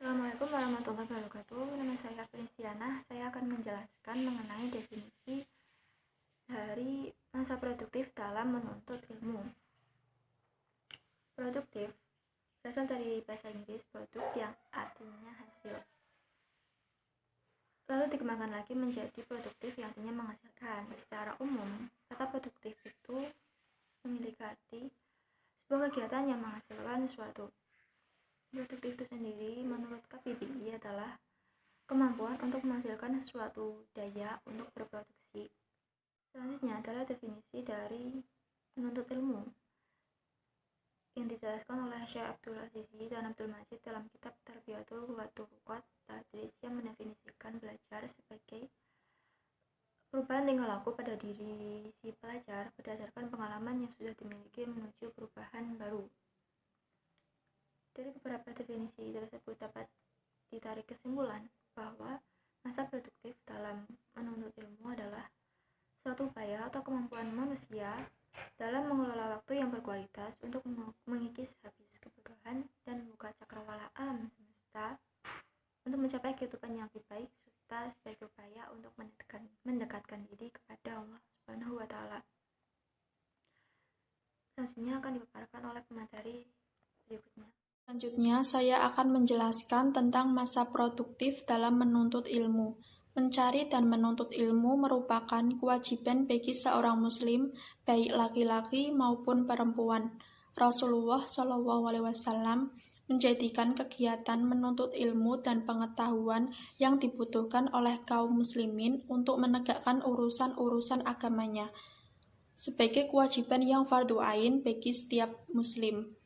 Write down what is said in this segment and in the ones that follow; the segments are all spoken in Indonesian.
Assalamualaikum warahmatullahi wabarakatuh. Nama saya Kristiana. Saya akan menjelaskan mengenai definisi dari masa produktif dalam menuntut ilmu. Produktif berasal dari bahasa Inggris produk yang artinya hasil. Lalu dikembangkan lagi menjadi produktif yang artinya menghasilkan. Secara umum, kata produktif itu memiliki arti sebuah kegiatan yang menghasilkan sesuatu. Produktif itu sendiri menurut KBBI adalah kemampuan untuk menghasilkan suatu daya untuk berproduksi. Selanjutnya adalah definisi dari menuntut ilmu yang dijelaskan oleh Syekh Abdul Aziz dan Abdul Majid dalam kitab Tarbiyatul wa Turuqat Tadris yang mendefinisikan belajar sebagai perubahan tingkah laku pada diri si pelajar berdasarkan pengalaman yang sudah dimiliki menuju perubahan baru. Dari beberapa definisi tersebut dapat ditarik kesimpulan bahwa masa produktif dalam menuntut ilmu adalah suatu upaya atau kemampuan manusia dalam mengelola waktu yang berkualitas untuk mengikis habis kebodohan dan membuka cakrawala alam semesta untuk mencapai kehidupan yang lebih baik serta sebagai upaya untuk mendekatkan diri kepada Allah Subhanahu wa Ta'ala. Selanjutnya akan dipaparkan oleh pemateri berikutnya. Selanjutnya, saya akan menjelaskan tentang masa produktif dalam menuntut ilmu. Mencari dan menuntut ilmu merupakan kewajiban bagi seorang muslim, baik laki-laki maupun perempuan. Rasulullah SAW menjadikan kegiatan menuntut ilmu dan pengetahuan yang dibutuhkan oleh kaum muslimin untuk menegakkan urusan-urusan agamanya sebagai kewajiban yang fardu ain bagi setiap muslim.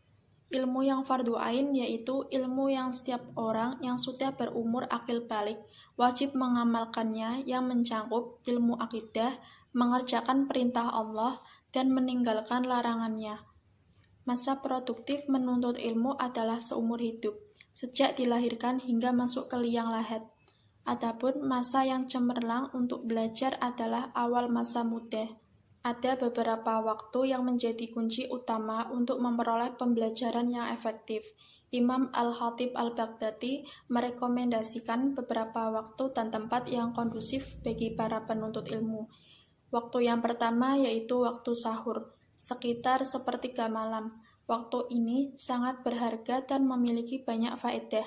Ilmu yang fardu ain yaitu ilmu yang setiap orang yang sudah berumur akil balik wajib mengamalkannya, yang mencakup ilmu akidah, mengerjakan perintah Allah, dan meninggalkan larangannya. Masa produktif menuntut ilmu adalah seumur hidup, sejak dilahirkan hingga masuk ke liang lahat. Adapun masa yang cemerlang untuk belajar adalah awal masa muda. Ada beberapa waktu yang menjadi kunci utama untuk memperoleh pembelajaran yang efektif. Imam Al-Khatib Al-Baghdadi merekomendasikan beberapa waktu dan tempat yang kondusif bagi para penuntut ilmu. Waktu yang pertama yaitu waktu sahur, sekitar sepertiga malam. Waktu ini sangat berharga dan memiliki banyak faedah.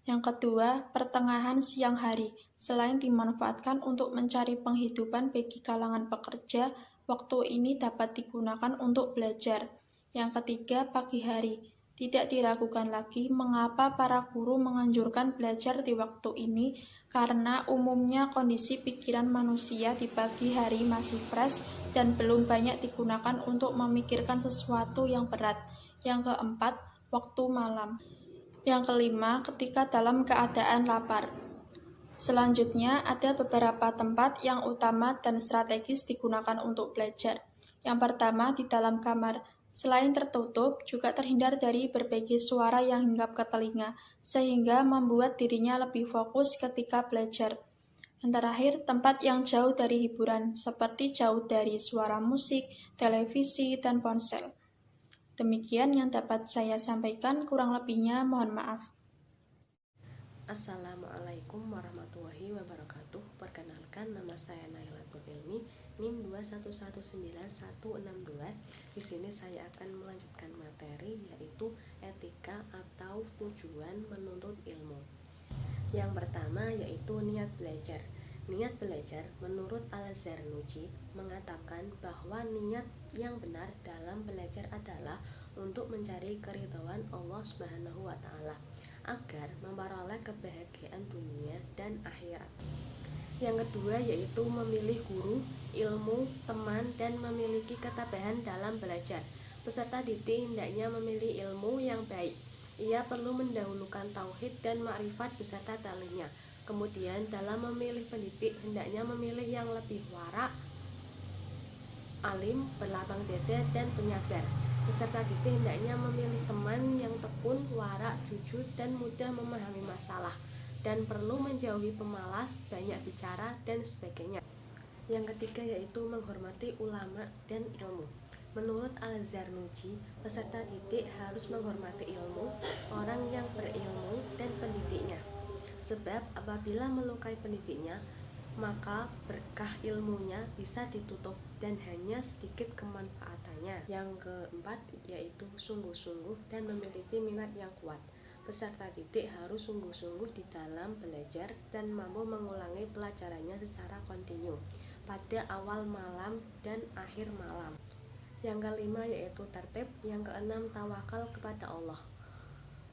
Yang kedua, pertengahan siang hari. Selain dimanfaatkan untuk mencari penghidupan bagi kalangan pekerja, waktu ini dapat digunakan untuk belajar. Yang ketiga, pagi hari. Tidak diragukan lagi mengapa para guru menganjurkan belajar di waktu ini, karena umumnya kondisi pikiran manusia di pagi hari masih fresh dan belum banyak digunakan untuk memikirkan sesuatu yang berat. Yang keempat, waktu malam. Yang kelima, ketika dalam keadaan lapar. Selanjutnya, ada beberapa tempat yang utama dan strategis digunakan untuk belajar. Yang pertama, di dalam kamar. Selain tertutup, juga terhindar dari berbagai suara yang hinggap ke telinga, sehingga membuat dirinya lebih fokus ketika belajar. Yang terakhir, tempat yang jauh dari hiburan, seperti jauh dari suara musik, televisi, dan ponsel. Demikian yang dapat saya sampaikan, kurang lebihnya mohon maaf. Assalamualaikum warahmatullahi wabarakatuh. Perkenalkan, nama saya Nailatul Ilmi, NIM 2119162. Di sini saya akan melanjutkan materi yaitu etika atau tujuan menuntut ilmu. Yang pertama yaitu niat belajar. Niat belajar menurut Al-Zarnuji mengatakan bahwa niat yang benar dalam belajar adalah untuk mencari keridhaan Allah Subhanahu wa Ta'ala agar memperoleh kebahagiaan dunia dan akhirat. Yang kedua yaitu memilih guru, ilmu, teman, dan memiliki ketabahan dalam belajar. Peserta didik hendaknya memilih ilmu yang baik. Ia perlu mendahulukan tauhid dan makrifat beserta dalilnya. Kemudian dalam memilih pendidik hendaknya memilih yang lebih warak, alim, berlapang dada, dan penyabar. Peserta didik hendaknya memilih teman yang tekun, warak, jujur, dan mudah memahami masalah, dan perlu menjauhi pemalas, banyak bicara, dan sebagainya. Yang ketiga yaitu menghormati ulama dan ilmu. Menurut Al-Zarnuji, peserta didik harus menghormati ilmu, orang yang berilmu, dan pendidiknya. Sebab apabila melukai pendidiknya, maka berkah ilmunya bisa ditutup dan hanya sedikit kemanfaatannya. Yang keempat yaitu sungguh-sungguh dan memiliki minat yang kuat. Peserta didik harus sungguh-sungguh di dalam belajar dan mampu mengulangi pelajarannya secara kontinu pada awal malam dan akhir malam. Yang kelima yaitu tertib. Yang keenam tawakal kepada Allah.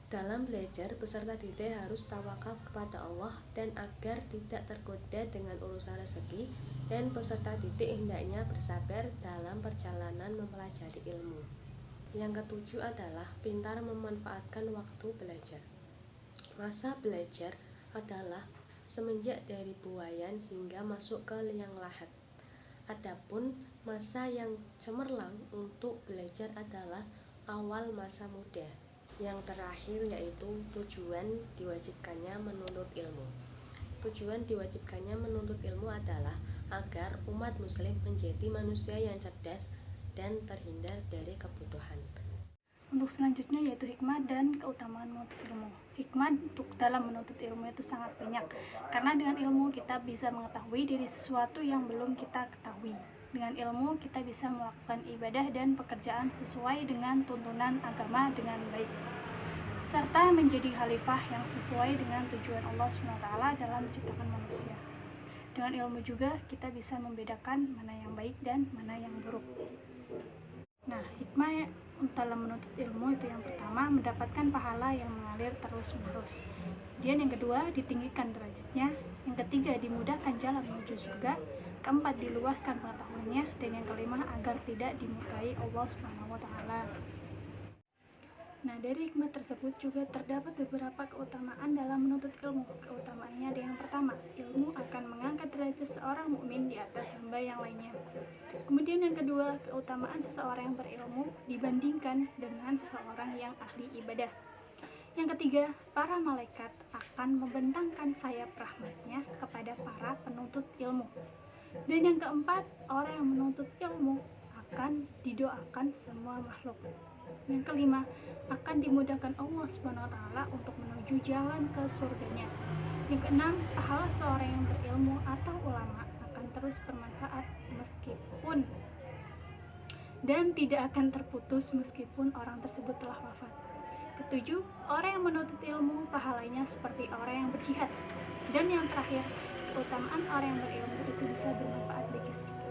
Dalam belajar, peserta didik harus tawakal kepada Allah dan agar tidak tergoda dengan urusan rezeki, dan peserta didik hendaknya bersabar dalam perjalanan mempelajari ilmu. Yang ketujuh adalah pintar memanfaatkan waktu belajar. Masa belajar adalah semenjak dari buayan hingga masuk ke liang lahat. Adapun masa yang cemerlang untuk belajar adalah awal masa muda. Yang terakhir yaitu tujuan diwajibkannya menuntut ilmu. Tujuan diwajibkannya menuntut ilmu adalah agar umat muslim menjadi manusia yang cerdas dan terhindar dari kebutuhan. Untuk selanjutnya yaitu hikmah dan keutamaan menuntut ilmu. Hikmah untuk dalam menuntut ilmu itu sangat banyak, karena dengan ilmu kita bisa mengetahui dari sesuatu yang belum kita ketahui. Dengan ilmu kita bisa melakukan ibadah dan pekerjaan sesuai dengan tuntunan agama dengan baik, serta menjadi khalifah yang sesuai dengan tujuan Allah SWT dalam menciptakan manusia. Dengan ilmu juga kita bisa membedakan mana yang baik dan mana yang buruk. Nah, hikmah dalam menuntut ilmu itu yang pertama, mendapatkan pahala yang mengalir terus-menerus. Kemudian yang kedua, ditinggikan derajatnya. Yang ketiga, dimudahkan jalan menuju surga. Keempat, diluaskan pengetahuannya. Dan yang kelima, agar tidak dimurkai Allah SWT. Nah, dari hikmah tersebut juga terdapat beberapa keutamaan dalam menuntut ilmu. Keutamaannya ada yang pertama, ilmu akan mengangkat derajat seorang mukmin di atas hamba yang lainnya. Kemudian yang kedua, keutamaan seseorang yang berilmu dibandingkan dengan seseorang yang ahli ibadah. Yang ketiga, para malaikat akan membentangkan sayap rahmatnya kepada para penuntut ilmu. Dan yang keempat, orang yang menuntut ilmu akan didoakan semua makhluk. Yang kelima, akan dimudahkan Allah SWT untuk menuju jalan ke surganya. Yang keenam, pahala seorang yang berilmu atau ulama akan terus bermanfaat meskipun dan tidak akan terputus meskipun orang tersebut telah wafat. Ketujuh, orang yang menuntut ilmu pahalanya seperti orang yang berjihad. Dan yang terakhir, keutamaan orang yang berilmu itu bisa bermanfaat bagi sekitar.